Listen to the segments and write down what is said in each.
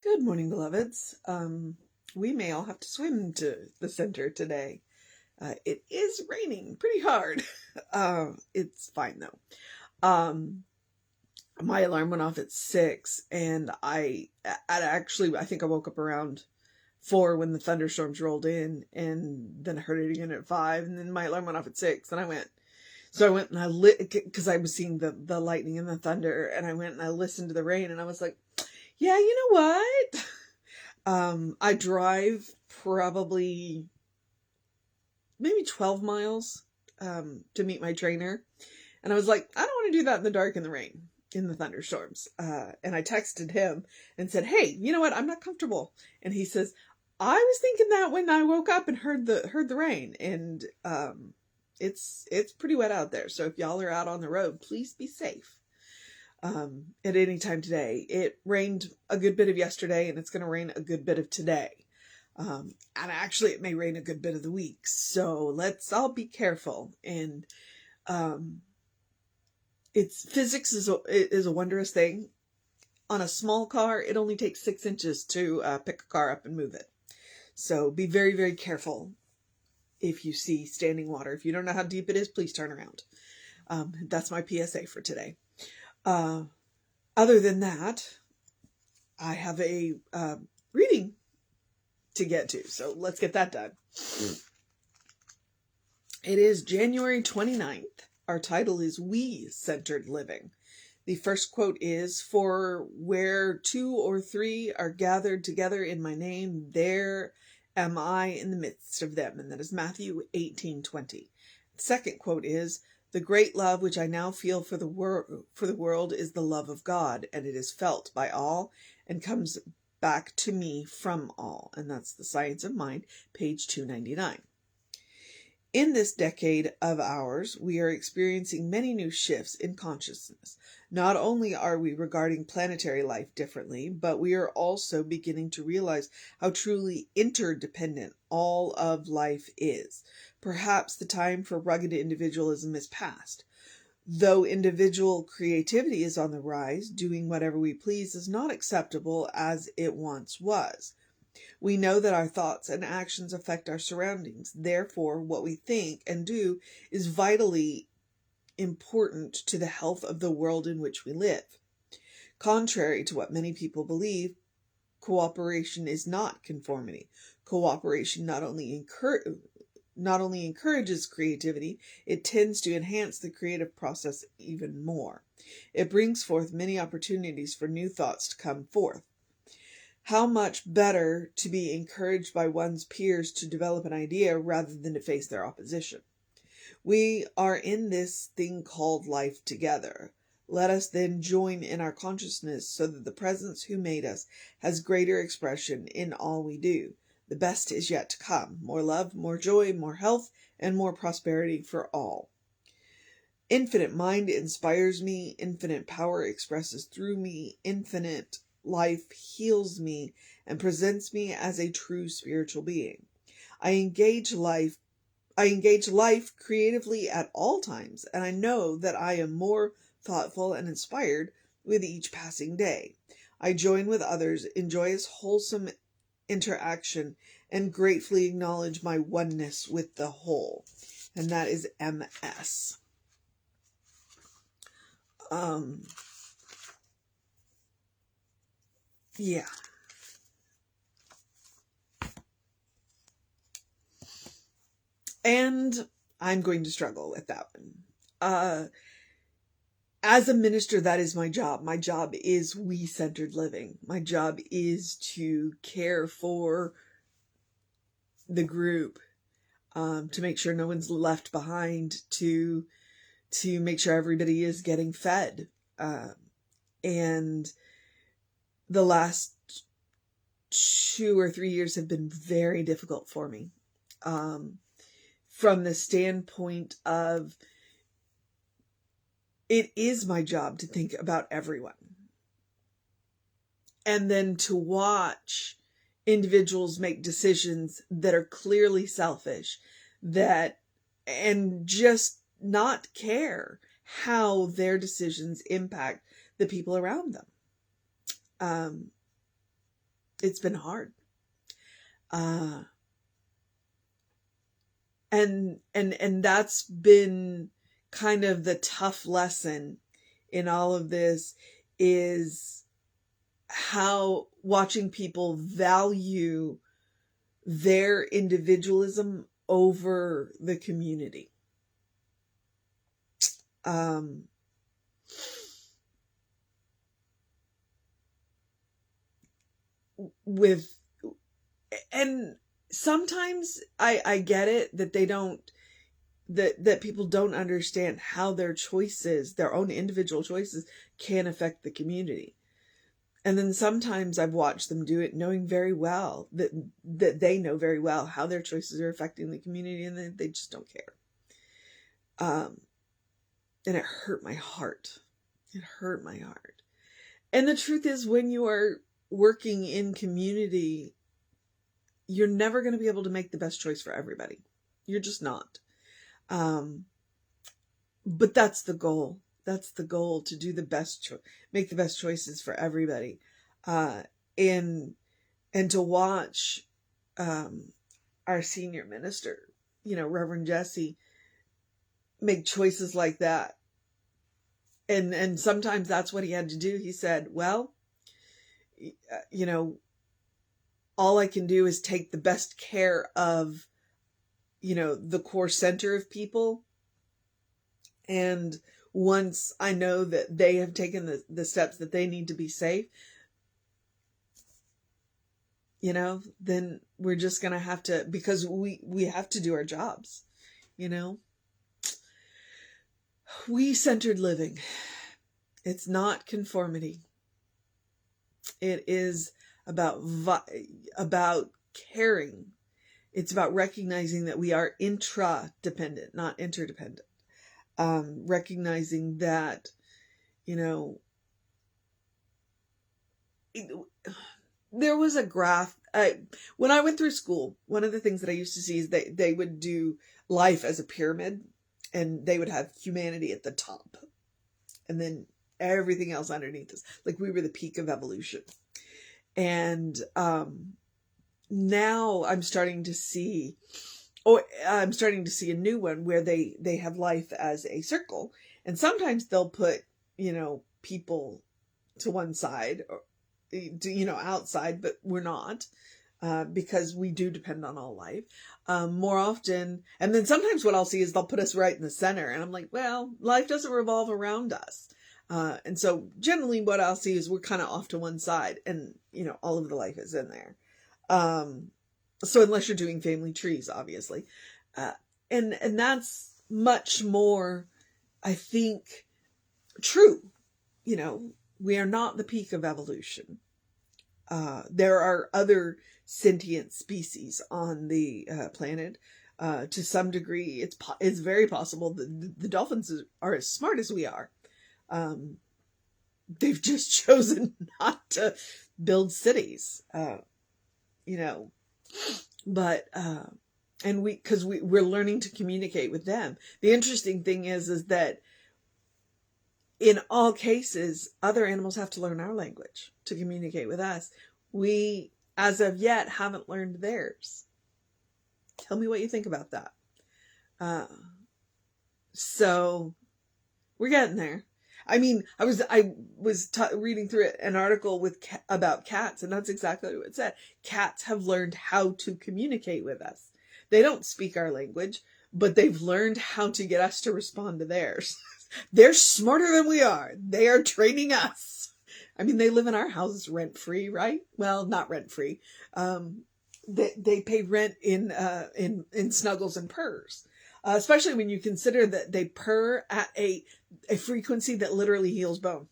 Good morning, beloveds. We may all have to swim to the center today. It is raining pretty hard. It's fine though. My alarm went off at 6, and I think I woke up around 4 when the thunderstorms rolled in, and then I heard it again at 5, and then my alarm went off at 6, and I went and I lit, because I was seeing the lightning and the thunder, and I went and I listened to the rain, and I was like, yeah, you know what? I drive probably maybe 12 miles to meet my trainer. And I was like, I don't want to do that in the dark and the rain, in the thunderstorms. And I texted him and said, hey, you know what? I'm not comfortable. And he says, I was thinking that when I woke up and heard the rain. And it's pretty wet out there. So if y'all are out on the road, please be safe. At any time today. It rained a good bit of yesterday, and it's going to rain a good bit of today. And actually it may rain a good bit of the week. So let's all be careful. And, physics is a wondrous thing. On a small car, it only takes 6 inches to pick a car up and move it. So be very, very careful if you see standing water. If you don't know how deep it is, please turn around. That's my PSA for today. Other than that, I have a reading to get to, so let's get that done. It is January 29th. Our title is We-Centered Living. The first quote is, "For where 2 or 3 are gathered together in my name, there am I in the midst of them." And that is Matthew 18:20. The second quote is, "The great love which I now feel for the world is the love of God, and it is felt by all and comes back to me from all." And that's The Science of Mind, page 299. In this decade of ours, we are experiencing many new shifts in consciousness. Not only are we regarding planetary life differently, but we are also beginning to realize how truly interdependent all of life is. Perhaps the time for rugged individualism is past. Though individual creativity is on the rise, doing whatever we please is not acceptable as it once was. We know that our thoughts and actions affect our surroundings. Therefore, what we think and do is vitally important to the health of the world in which we live. Contrary to what many people believe, cooperation is not conformity. Cooperation not only encourages creativity, it tends to enhance the creative process even more. It brings forth many opportunities for new thoughts to come forth. How much better to be encouraged by one's peers to develop an idea rather than to face their opposition. We are in this thing called life together. Let us then join in our consciousness so that the presence who made us has greater expression in all we do. The best is yet to come. More love, more joy, more health, and more prosperity for all. Infinite mind inspires me. Infinite power expresses through me. Infinite life heals me and presents me as a true spiritual being. I engage life creatively at all times, and I know that I am more thoughtful and inspired with each passing day. I join with others in joyous, wholesome interaction and gratefully acknowledge my oneness with the whole. And that is MS. Yeah. And I'm going to struggle with that one. As a minister, that is my job. My job is we-centered living. My job is to care for the group, to make sure no one's left behind, to make sure everybody is getting fed. And the last 2 or 3 years have been very difficult for me. From the standpoint of, it is my job to think about everyone. And then to watch individuals make decisions that are clearly selfish, and just not care how their decisions impact the people around them. It's been hard. And that's been kind of the tough lesson in all of this, is how watching people value their individualism over the community. And sometimes I get it that they don't, that people don't understand how their choices, their own individual choices, can affect the community. And then sometimes I've watched them do it knowing very well that they know very well how their choices are affecting the community, and they just don't care. And it hurt my heart. It hurt my heart. And the truth is, when you are working in community, you're never going to be able to make the best choice for everybody. You're just not. But that's the goal. That's the goal, to do the best, make the best choices for everybody. And to watch, our senior minister, Reverend Jesse, make choices like that. And sometimes that's what he had to do. He said, well, all I can do is take the best care of, the core center of people. And once I know that they have taken the steps that they need to be safe, then we're just going to have to, because we have to do our jobs, We-centered living. It's not conformity. It is about caring. It's about recognizing that we are intra-dependent, not interdependent. Recognizing that, there was a graph. When I went through school, one of the things that I used to see is they would do life as a pyramid, and they would have humanity at the top, and then everything else underneath us. Like we were the peak of evolution. And now I'm starting to see a new one where they have life as a circle, and sometimes they'll put, people to one side, or, outside, but we're not, because we do depend on all life, more often. And then sometimes what I'll see is they'll put us right in the center, and I'm like, well, life doesn't revolve around us. And so generally what I'll see is we're kind of off to one side, and, all of the life is in there. So unless you're doing family trees, obviously. And that's much more, I think, true. We are not the peak of evolution. There are other sentient species on the planet. To some degree, it's very possible that the dolphins are as smart as we are. They've just chosen not to build cities, but, and because we're learning to communicate with them. The interesting thing is that in all cases, other animals have to learn our language to communicate with us. We, as of yet, haven't learned theirs. Tell me what you think about that. So we're getting there. I mean, I was reading through an article about cats, and that's exactly what it said. Cats have learned how to communicate with us. They don't speak our language, but they've learned how to get us to respond to theirs. They're smarter than we are. They are training us. I mean, they live in our houses rent-free, right? Well, not rent-free. They pay rent in snuggles and purrs. Especially when you consider that they purr at a frequency that literally heals bone.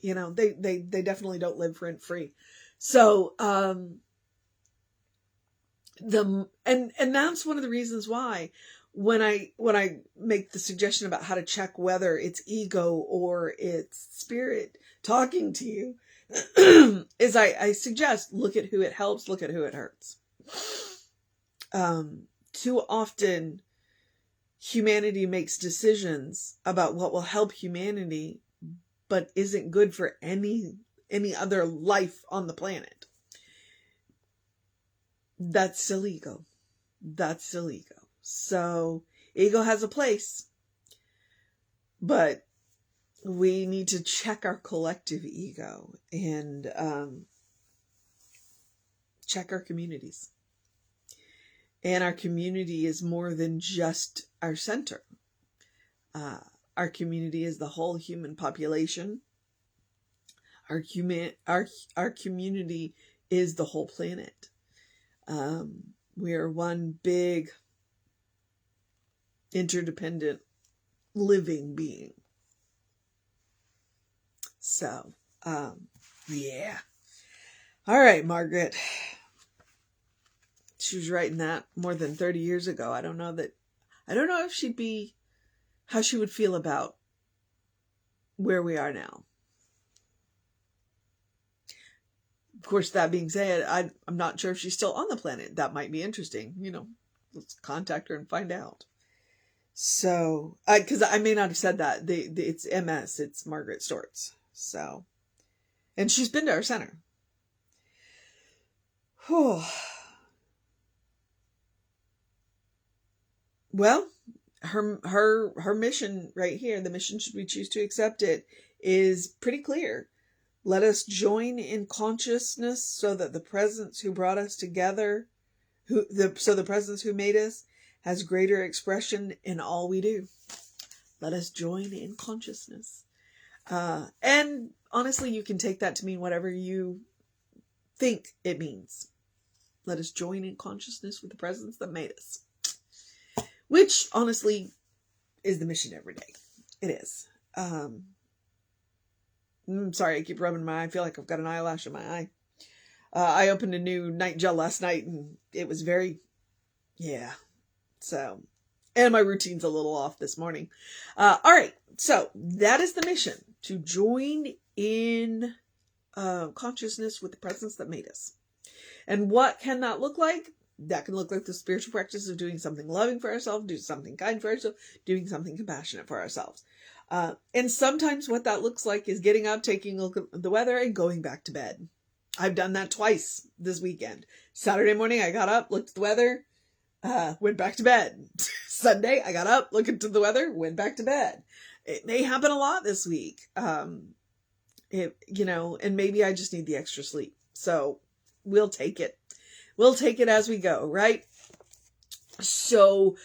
They definitely don't live rent-free. So, and that's one of the reasons why when I make the suggestion about how to check whether it's ego or it's spirit talking to you, is I suggest look at who it helps, look at who it hurts. Too often humanity makes decisions about what will help humanity, but isn't good for any other life on the planet. that's still ego. That's still ego. So ego has a place, but we need to check our collective ego and check our communities. And our community is more than just our center. Our community is the whole human population. Our community is the whole planet. We are one big, interdependent, living being. So, yeah. All right, Margaret. She was writing that more than 30 years ago. I don't know if how she would feel about where we are now. Of course, that being said, I'm not sure if she's still on the planet. That might be interesting. Let's contact her and find out. So, because I may not have said that. It's MS. It's Margaret Stortz. So, and she's been to our center. Whew. Well, her mission right here, the mission should we choose to accept it, is pretty clear. Let us join in consciousness so that the presence who brought us together, so the presence who made us, has greater expression in all we do. Let us join in consciousness. And honestly, you can take that to mean whatever you think it means. Let us join in consciousness with the presence that made us. Which, honestly, is the mission every day. It is. I'm sorry, I keep rubbing my eye. I feel like I've got an eyelash in my eye. I opened a new night gel last night, and it was So, and my routine's a little off this morning. All right, so that is the mission, to join in consciousness with the presence that made us. And what can that look like? That can look like the spiritual practice of doing something loving for ourselves, doing something kind for ourselves, doing something compassionate for ourselves. And sometimes what that looks like is getting up, taking a look at the weather, and going back to bed. I've done that twice this weekend. Saturday morning, I got up, looked at the weather, went back to bed. Sunday, I got up, looked at the weather, went back to bed. It may happen a lot this week. And maybe I just need the extra sleep. So we'll take it. We'll take it as we go, right? So,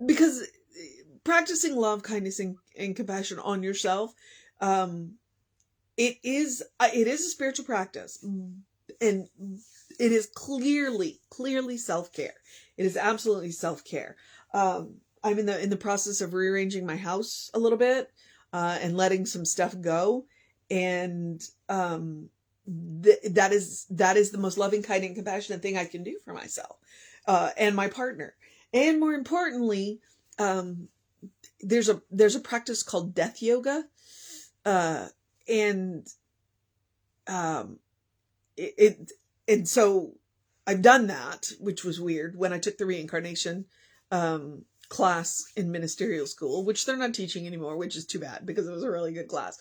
because practicing love, kindness, and compassion on yourself, it is a spiritual practice, and it is clearly self-care. It is absolutely self-care. I'm in the process of rearranging my house a little bit, and letting some stuff go, and that is the most loving, kind, and compassionate thing I can do for myself, and my partner. And more importantly, there's a practice called death yoga, and so I've done that, which was weird when I took the reincarnation class in ministerial school, which they're not teaching anymore, which is too bad because it was a really good class.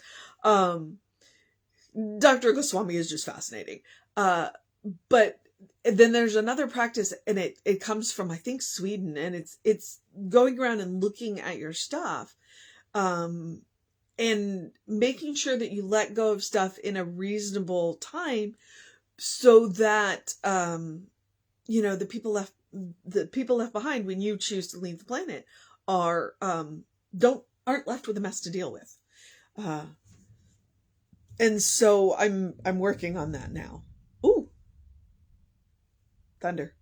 Dr. Goswami is just fascinating. But then there's another practice, and it comes from, I think, Sweden, and it's going around and looking at your stuff, and making sure that you let go of stuff in a reasonable time, so that, the people left behind when you choose to leave the planet aren't left with a mess to deal with. And so I'm working on that now. Ooh, thunder.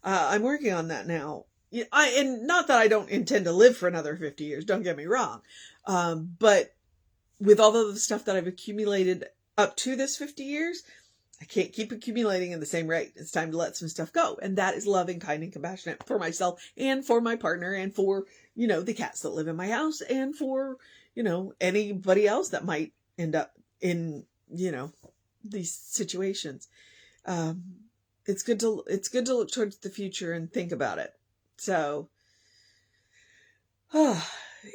I'm working on that now. And not that I don't intend to live for another 50 years, don't get me wrong. But with all of the stuff that I've accumulated up to this 50 years, I can't keep accumulating in the same rate. It's time to let some stuff go. And that is loving, kind, and compassionate for myself and for my partner and for, the cats that live in my house and for, anybody else that might end up in, these situations. It's good to look towards the future and think about it. So, but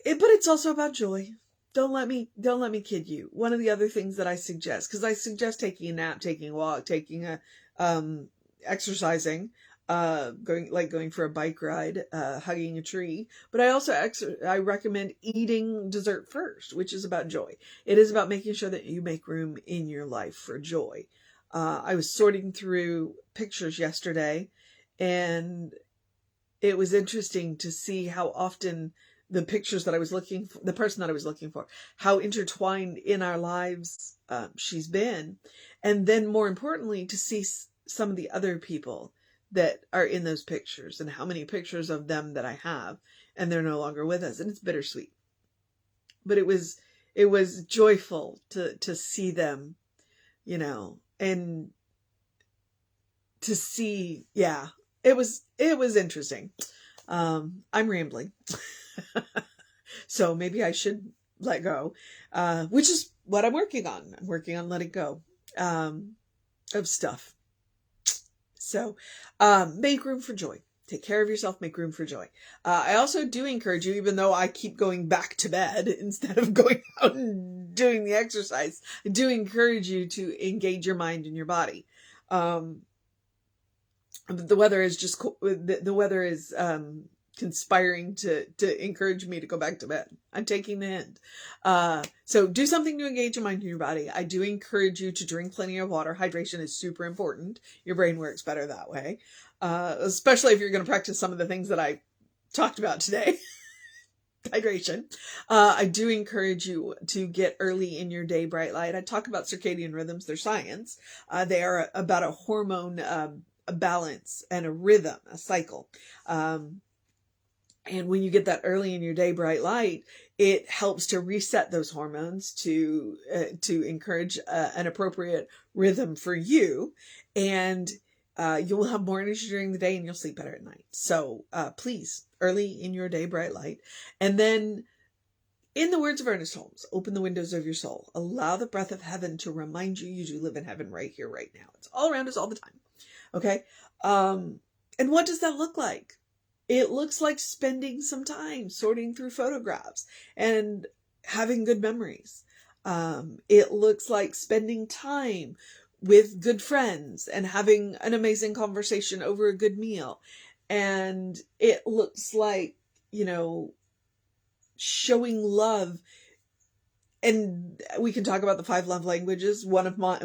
it's also about joy. Don't let me kid you. One of the other things that I suggest, because I suggest taking a nap, taking a walk, taking a exercising, going for a bike ride, hugging a tree. But I recommend eating dessert first, which is about joy. It is about making sure that you make room in your life for joy. I was sorting through pictures yesterday, and it was interesting to see how often the pictures that I was looking for, the person that I was looking for, how intertwined in our lives she's been. And then more importantly, to see some of the other people that are in those pictures and how many pictures of them that I have, and they're no longer with us. And it's bittersweet, but it was joyful to see them, and to see, it was interesting. I'm rambling. So maybe I should let go, which is what I'm working on. I'm working on letting go, of stuff. So, make room for joy. Take care of yourself, make room for joy. I also do encourage you, even though I keep going back to bed instead of going out and doing the exercise, I do encourage you to engage your mind and your body. The weather is the weather is conspiring to encourage me to go back to bed. I'm taking the hint. So do something to engage your mind and your body. I do encourage you to drink plenty of water. Hydration is super important. Your brain works better that way. Especially if you're going to practice some of the things that I talked about today. Hydration. I do encourage you to get early in your day bright light. I talk about circadian rhythms. They're science. They are about a hormone, a balance and a rhythm, a cycle. And when you get that early in your day bright light, it helps to reset those hormones to encourage an appropriate rhythm for you. And you will have more energy during the day and you'll sleep better at night. So please, early in your day bright light. And then, in the words of Ernest Holmes, open the windows of your soul. Allow the breath of heaven to remind you do live in heaven right here, right now. It's all around us all the time. Okay? And what does that look like? It looks like spending some time sorting through photographs and having good memories. It looks like spending time with good friends and having an amazing conversation over a good meal. And it looks like, showing love. And we can talk about the 5 love languages. One of my,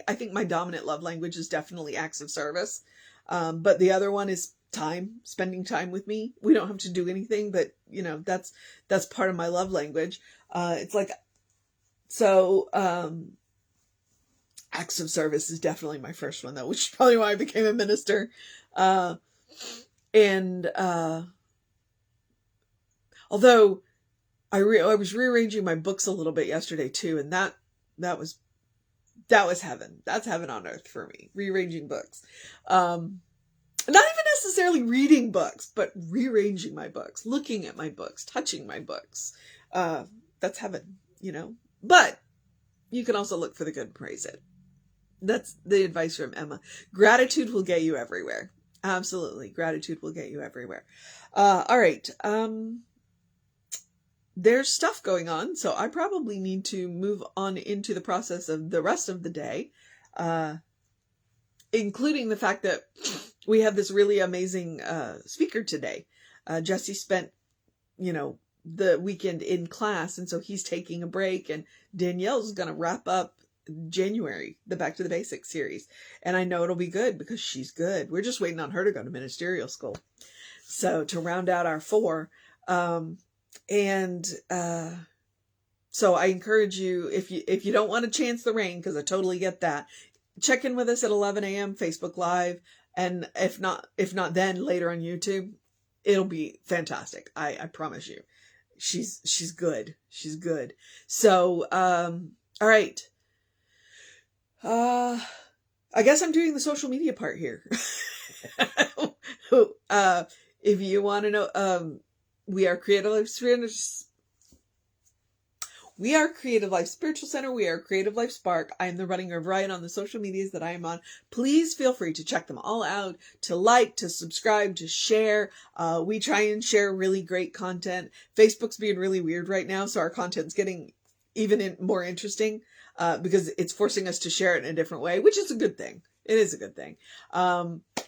I think my dominant love language is definitely acts of service. But the other one is time, spending time with me. We don't have to do anything, but that's part of my love language. It's like, so, acts of service is definitely my first one though, which is probably why I became a minister. Although I was rearranging my books a little bit yesterday too. And that was heaven. That's heaven on earth for me. Rearranging books. Not even necessarily reading books, but rearranging my books, looking at my books, touching my books. That's heaven, but you can also look for the good and praise it. That's the advice from Emma. Gratitude will get you everywhere. Absolutely. Gratitude will get you everywhere. All right. There's stuff going on, so I probably need to move on into the process of the rest of the day, including the fact that we have this really amazing speaker today. Jesse spent, the weekend in class, and so he's taking a break, and Danielle's going to wrap up January, the Back to the Basics series. And I know it'll be good because she's good. We're just waiting on her to go to ministerial school. So to round out our 4, so I encourage you, if you don't want to chance the rain, because I totally get that, check in with us at 11 a.m. Facebook Live. And if not then later on YouTube, it'll be fantastic. I promise you. She's good. She's good. So, all right. I guess I'm doing the social media part here. If you want to know, we are Creative Life Spiritual Center. We are Creative Life Spark. I am the running of Ryan on the social medias that I am on. Please feel free to check them all out, to like, to subscribe, to share. We try and share really great content. Facebook's being really weird right now, so our content's getting even more interesting, because it's forcing us to share it in a different way, which is a good thing. It is a good thing.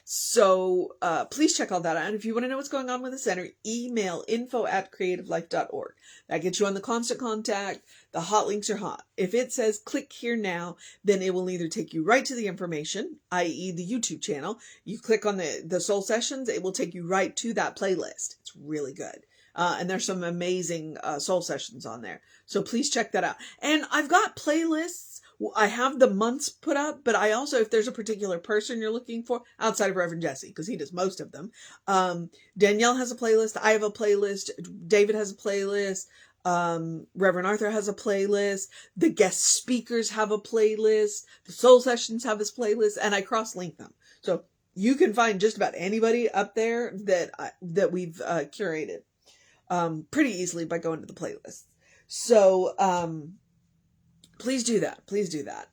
So please check all that out. And if you want to know what's going on with the center, email info@creativelife.org. That gets you on the constant contact. The hot links are hot. If it says click here now, then it will either take you right to the information, i.e. the YouTube channel. You click on the soul sessions, it will take you right to that playlist. It's really good. And there's some amazing soul sessions on there. So please check that out. And I've got playlists. I have the months put up, but I also, if there's a particular person you're looking for, outside of Reverend Jesse, because he does most of them, Danielle has a playlist, I have a playlist, David has a playlist, Reverend Arthur has a playlist, the guest speakers have a playlist, the soul sessions have this playlist, and I cross-link them. So you can find just about anybody up there that we've curated pretty easily by going to the playlist. So, please do that. Please do that.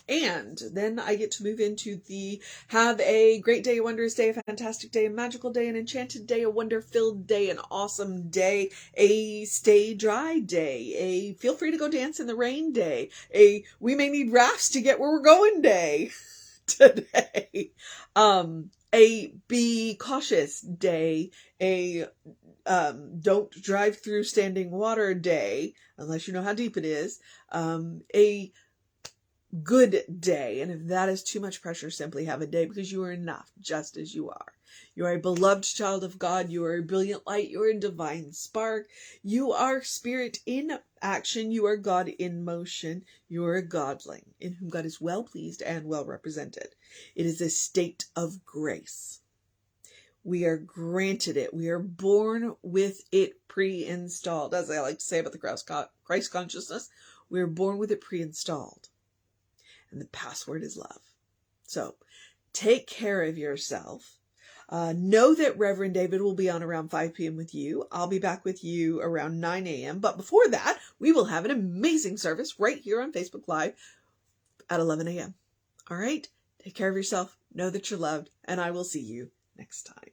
And then I get to move into the have a great day, a wondrous day, a fantastic day, a magical day, an enchanted day, a wonder-filled day, an awesome day, a stay dry day, a feel free to go dance in the rain day, a we may need rafts to get where we're going day today, a be cautious day, a don't drive through standing water day, unless you know how deep it is, a good day. And if that is too much pressure, simply have a day, because you are enough just as you are. You are a beloved child of God. You are a brilliant light. You are a divine spark. You are spirit in action. You are God in motion. You are a godling in whom God is well pleased and well represented. It is a state of grace. We are granted it. We are born with it pre-installed. As I like to say about the Christ consciousness, we are born with it pre-installed. And the password is love. So take care of yourself. Know that Reverend David will be on around 5 p.m. with you. I'll be back with you around 9 a.m. But before that, we will have an amazing service right here on Facebook Live at 11 a.m. All right? Take care of yourself. Know that you're loved. And I will see you next time.